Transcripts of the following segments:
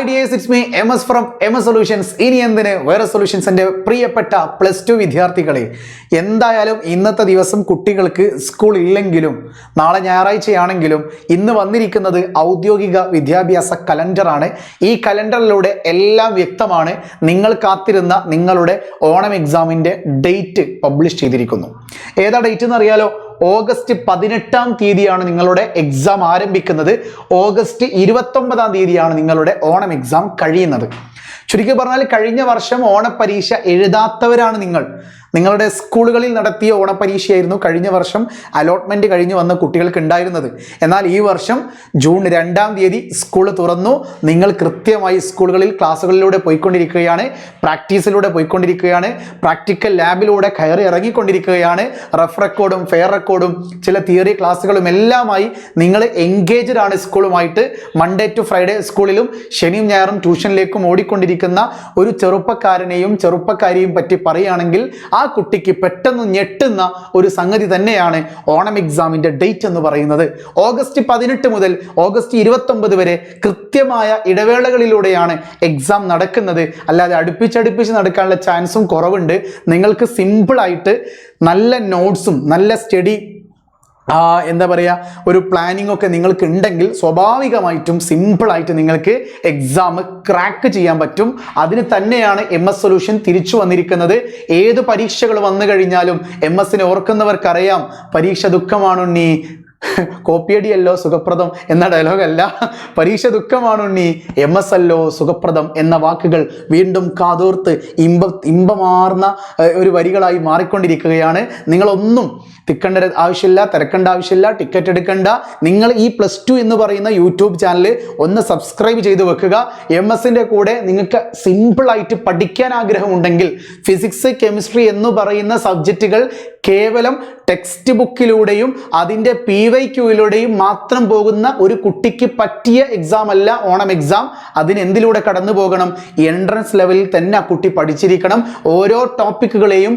Hi dears, it's me MS from MS solutions. ഇനി എന്തിന് വേറെ സൊല്യൂഷൻസിൻ്റെ പ്രിയപ്പെട്ട +2 വിദ്യാർത്ഥികളെ, എന്തായാലും ഇന്നത്തെ ദിവസം കുട്ടികൾക്ക് സ്കൂൾ ഇല്ലെങ്കിലും നാളെ ഞായറാഴ്ചയാണെങ്കിലും ഇന്ന് വന്നിരിക്കുന്നത് ഔദ്യോഗിക വിദ്യാഭ്യാസ കലണ്ടറാണ്. ഈ കലണ്ടറിലൂടെ എല്ലാം വ്യക്തമാണ്. നിങ്ങൾ കാത്തിരുന്ന നിങ്ങളുടെ ഓണം എക്സാമിൻ്റെ ഡേറ്റ് പബ്ലിഷ് ചെയ്തിരിക്കുന്നു. ഏതാ ഡേറ്റ് എന്ന് അറിയാലോ? ഓഗസ്റ്റ് 18-ാം തീയതിയാണ് നിങ്ങളുടെ എക്സാം ആരംഭിക്കുന്നത്. ഓഗസ്റ്റ് 29-ാം തീയതിയാണ് നിങ്ങളുടെ ഓണം എക്സാം കഴിയുന്നത്. ചുരുക്കി പറഞ്ഞാൽ കഴിഞ്ഞ വർഷം ഓണപ്പരീക്ഷ എഴുതാത്തവരാണ് നിങ്ങൾ. നിങ്ങളുടെ സ്കൂളുകളിൽ നടത്തിയ ഓണപ്പരീക്ഷയായിരുന്നു കഴിഞ്ഞ വർഷം അലോട്ട്മെൻറ്റ് കഴിഞ്ഞ് വന്ന കുട്ടികൾക്ക് ഉണ്ടായിരുന്നത്. എന്നാൽ ഈ വർഷം ജൂൺ 2-ാം തീയതി സ്കൂൾ തുറന്നു. നിങ്ങൾ കൃത്യമായി സ്കൂളുകളിൽ ക്ലാസ്സുകളിലൂടെ പോയിക്കൊണ്ടിരിക്കുകയാണ്, പ്രാക്ടീസിലൂടെ പോയിക്കൊണ്ടിരിക്കുകയാണ്, പ്രാക്ടിക്കൽ ലാബിലൂടെ കയറി ഇറങ്ങിക്കൊണ്ടിരിക്കുകയാണ്. റഫ് റെക്കോർഡും ഫെയർ റെക്കോർഡും ചില തിയറി ക്ലാസ്സുകളും എല്ലാമായി നിങ്ങൾ എൻഗേജ്ഡ് ആണ് സ്കൂളുമായിട്ട്. മൺഡേ ടു ഫ്രൈഡേ സ്കൂളിലും ശനിയും ഞായറും ട്യൂഷനിലേക്കും ഓടിക്കൊണ്ടിരിക്കുന്ന ഒരു ചെറുപ്പക്കാരെയും പറ്റി പറയുകയാണെങ്കിൽ ആ കുട്ടിക്ക് പെട്ടെന്ന് ഞെട്ടുന്ന ഒരു സംഗതി തന്നെയാണ് ഓണം എക്സാമിന്റെ ഡേറ്റ് എന്ന് പറയുന്നത്. ഓഗസ്റ്റ് 18 മുതൽ ഓഗസ്റ്റ് 29 വരെ കൃത്യമായ ഇടവേളകളിലൂടെയാണ് എക്സാം നടക്കുന്നത്. അല്ലാതെ അടുപ്പിച്ചടുപ്പിച്ച് നടക്കാനുള്ള ചാൻസും കുറവുണ്ട്. നിങ്ങൾക്ക് സിമ്പിളായിട്ട് നല്ല നോട്ട്സും നല്ല സ്റ്റഡി എന്താ പറയുക, ഒരു പ്ലാനിങ് ഒക്കെ നിങ്ങൾക്ക് ഉണ്ടെങ്കിൽ സ്വാഭാവികമായിട്ടും സിമ്പിളായിട്ട് നിങ്ങൾക്ക് എക്സാം ക്രാക്ക് ചെയ്യാൻ പറ്റും. അതിന് തന്നെയാണ് MS സൊല്യൂഷൻ തിരിച്ചു വന്നിരിക്കുന്നത്. ഏത് പരീക്ഷകൾ വന്നു കഴിഞ്ഞാലും MS ഓർക്കുന്നവർക്കറിയാം, പരീക്ഷ ദുഃഖമാണുണ്ണി, കോപ്പിയടിയല്ലോ സുഖപ്രദം എന്ന ഡയലോഗല്ല, പരീക്ഷ ദുഃഖമാണുണ്ണി, MS അല്ലോ സുഖപ്രദം എന്ന വാക്കുകൾ വീണ്ടും കാതോർത്ത് ഇമ്പമാർന്ന ഒരു വരികളായി മാറിക്കൊണ്ടിരിക്കുകയാണ്. നിങ്ങളൊന്നും തിരക്കേണ്ട ആവശ്യമില്ല, ടിക്കറ്റ് എടുക്കണ്ട. നിങ്ങൾ ഈ +2 എന്ന് പറയുന്ന യൂട്യൂബ് ചാനൽ ഒന്ന് സബ്സ്ക്രൈബ് ചെയ്ത് വെക്കുക. MS-ൻ്റെ കൂടെ നിങ്ങൾക്ക് സിമ്പിളായിട്ട് പഠിക്കാൻ ആഗ്രഹമുണ്ടെങ്കിൽ ഫിസിക്സ്, കെമിസ്ട്രി എന്ന് പറയുന്ന സബ്ജക്റ്റുകൾ കേവലം ടെക്സ്റ്റ് ബുക്കിലൂടെയും അതിൻ്റെ PYQയിലൂടെയും മാത്രം പോകുന്ന ഒരു കുട്ടിക്ക് പറ്റിയ എക്സാം അല്ല ഓണം എക്സാം. അതിന് എന്തിലൂടെ കടന്നു പോകണം? എൻട്രൻസ് ലെവലിൽ തന്നെ ആ കുട്ടി പഠിച്ചിരിക്കണം. ഓരോ ടോപ്പിക്കുകളെയും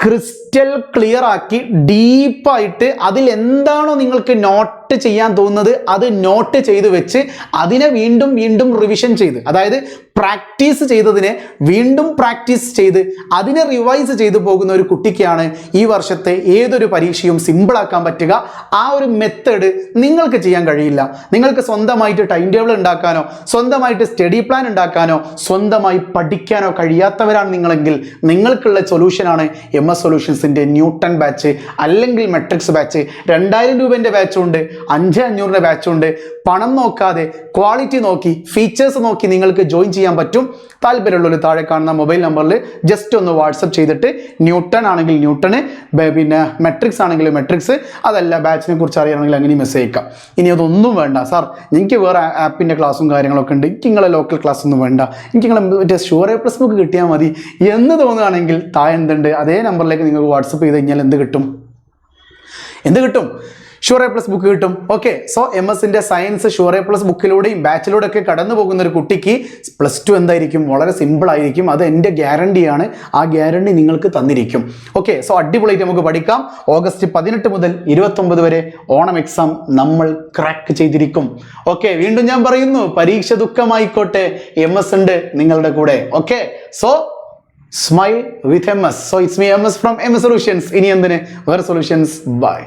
ക്രിസ്റ്റൽ ക്ലിയർ ആക്കി ഡീപ്പായിട്ട് അതിൽ എന്താണോ നിങ്ങൾക്ക് നോട്ട് ചെയ്യാൻ തോന്നുന്നത് അത് നോട്ട് ചെയ്ത് വെച്ച് അതിനെ വീണ്ടും വീണ്ടും റിവിഷൻ ചെയ്ത്, അതായത് പ്രാക്ടീസ് ചെയ്തതിനെ വീണ്ടും പ്രാക്ടീസ് ചെയ്ത് അതിനെ റിവൈസ് ചെയ്തു പോകുന്ന ഒരു കുട്ടിക്കാണ് ഈ വർഷത്തെ ഏതൊരു പരീക്ഷയും സിമ്പിളാക്കാൻ പറ്റുക. ആ ഒരു മെത്തേഡ് നിങ്ങൾക്ക് ചെയ്യാൻ കഴിയില്ല. നിങ്ങൾക്ക് സ്വന്തമായിട്ട് ടൈം ടേബിൾ ഉണ്ടാക്കാനോ സ്വന്തമായിട്ട് സ്റ്റഡി പ്ലാൻ ഉണ്ടാക്കാനോ സ്വന്തമായി പഠിക്കാനോ കഴിയാത്തവരാണ് നിങ്ങളെങ്കിൽ നിങ്ങൾക്കുള്ള സൊല്യൂഷനാണ് MS സൊല്യൂഷൻസിൻ്റെ ന്യൂട്ടൺ ബാച്ച് അല്ലെങ്കിൽ മെട്രിക്സ് ബാച്ച്. 2000 രൂപേൻ്റെ ബാച്ചുണ്ട്, 5500 ബാച്ചുണ്ട്. പണം നോക്കാതെ ക്വാളിറ്റി നോക്കി ഫീച്ചേഴ്സ് നോക്കി നിങ്ങൾക്ക് ജോയിൻ ചെയ്യാൻ പറ്റും. താല്പര്യമുള്ളൊരു താഴെ കാണുന്ന മൊബൈൽ നമ്പറിൽ ജസ്റ്റ് ഒന്ന് വാട്സപ്പ് ചെയ്തിട്ട് ന്യൂട്ടൺ ആണെങ്കിൽ ന്യൂട്ടണ്, പിന്നെ മെട്രിക്സ് ആണെങ്കിൽ മെട്രിക്സ്, അതല്ല ബാച്ചിനെ കുറിച്ച് അറിയണമെങ്കിൽ അങ്ങനെ മെസ്സേജ് അയക്കാം. ഇനി അതൊന്നും വേണ്ട സാർ, എനിക്ക് വേറെ ആപ്പിൻ്റെ ക്ലാസ്സും കാര്യങ്ങളൊക്കെ ഉണ്ട്, എനിക്ക് നിങ്ങളെ ലോക്കൽ ക്ലാസ് ഒന്നും വേണ്ട, എനിക്ക് നിങ്ങളെ മറ്റേ ഷുവർ A+ ബുക്ക് കിട്ടിയാൽ മതി എന്ന് തോന്നുകയാണെങ്കിൽ താഴെ എന്തുണ്ട്, അതേ നമ്പറിലേക്ക് നിങ്ങൾക്ക് വാട്സപ്പ് ചെയ്ത് കഴിഞ്ഞാൽ എന്ത് കിട്ടും? ഷുവർ A+ ബുക്ക് കിട്ടും. ഓക്കെ, സോ MS-ൻ്റെ സയൻസ് ഷുവർ A+ ബുക്കിലൂടെയും ബാച്ചിലൂടെ ഒക്കെ കടന്നു പോകുന്ന ഒരു കുട്ടിക്ക് +2 എന്തായിരിക്കും? വളരെ സിമ്പിൾ ആയിരിക്കും. അത് എൻ്റെ ഗ്യാരണ്ടിയാണ്. ആ ഗ്യാരണ്ടി നിങ്ങൾക്ക് തന്നിരിക്കും. ഓക്കെ, സോ അടിപൊളിയായിട്ട് നമുക്ക് പഠിക്കാം. ഓഗസ്റ്റ് 18 മുതൽ 29 വരെ ഓണം എക്സാം നമ്മൾ ക്രാക്ക് ചെയ്തിരിക്കും. ഓക്കെ, വീണ്ടും ഞാൻ പറയുന്നു, പരീക്ഷ ദുഃഖമായിക്കോട്ടെ, MS ഉണ്ട് നിങ്ങളുടെ കൂടെ. Okay, so smile with MS. So it's me MS from MS solutions. ഇനി എന്തിന് വേറെ സൊല്യൂഷൻസ്. ബൈ.